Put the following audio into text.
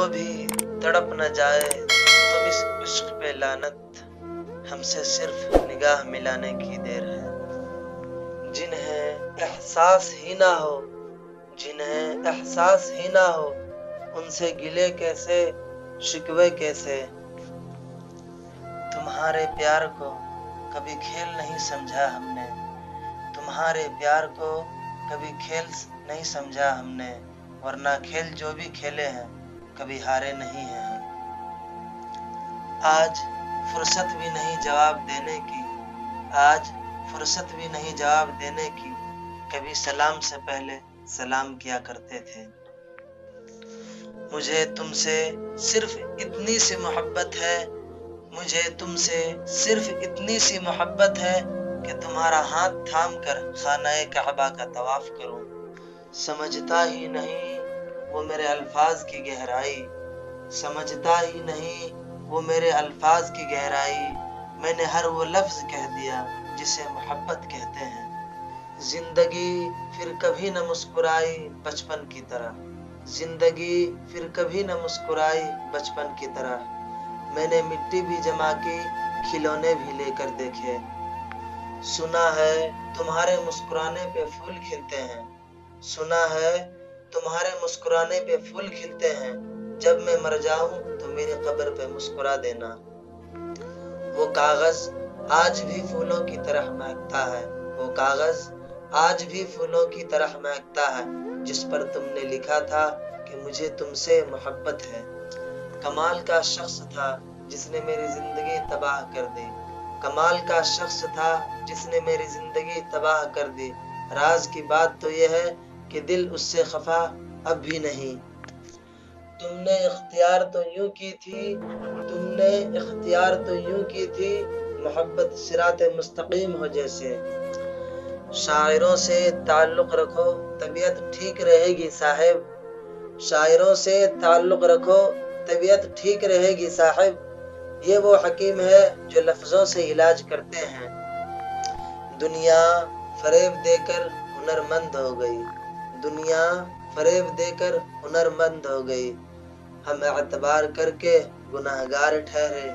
भी तड़प न जाए तो इस इश्क पे लानत, हमसे सिर्फ निगाह मिलाने की देर है। जिन्हें एहसास ही ना हो, जिन्हें एहसास ही ना हो, उनसे गिले कैसे शिकवे कैसे। तुम्हारे प्यार को कभी खेल नहीं समझा हमने, तुम्हारे प्यार को कभी खेल नहीं समझा हमने, वरना खेल जो भी खेले हैं कभी हारे नहीं हैं हम। आज फुर्सत भी नहीं जवाब देने की, आज फुर्सत भी नहीं जवाब देने की, कभी सलाम से पहले सलाम किया करते थे। मुझे तुमसे सिर्फ इतनी सी मोहब्बत है, मुझे तुमसे सिर्फ इतनी सी मोहब्बत है कि तुम्हारा हाथ थाम कर खानाए काबा का तवाफ करूं। समझता ही नहीं वो मेरे अल्फाज की गहराई, समझता ही नहीं वो मेरे अल्फाज की गहराई। मैंने हर वो लफ्ज कह दिया जिसे मोहब्बत कहते हैं। जिंदगी फिर कभी न मुस्कुराई बचपन की तरह, जिंदगी फिर कभी न मुस्कुराई बचपन की तरह। मैंने मिट्टी भी जमा की, खिलौने भी लेकर देखे। सुना है तुम्हारे मुस्कुराने पे फूल खिलते हैं, सुना है तुम्हारे मुस्कुराने पे फूल खिलते हैं। जब मैं मर जाऊं तो मेरी कब्र पे मुस्कुरा देना। वो कागज आज भी फूलों की तरह महकता है, वो कागज आज भी फूलों की तरह महकता है, जिस पर तुमने लिखा था कि मुझे तुमसे मोहब्बत है। कमाल का शख्स था जिसने मेरी जिंदगी तबाह कर दी, कमाल का शख्स था जिसने मेरी जिंदगी तबाह कर दी। राज की बात तो यह है कि दिल उससे खफा अब भी नहीं। तुमने इख्तियार तो यूं की थी, तुमने इख्तियार तो यूं की थी, मोहब्बत सिराते मुस्तकीम हो जैसे। शायरों से ताल्लुक रखो तबीयत ठीक रहेगी साहिब, शायरों से ताल्लुक रखो तबीयत ठीक रहेगी साहिब। ये वो हकीम है जो लफ्जों से इलाज करते हैं। दुनिया फरेब देकर हुनरमंद हो गई, दुनिया फरेब देकर हुनरमंद हो गई। हम एतबार करके गुनाहगार ठहरे,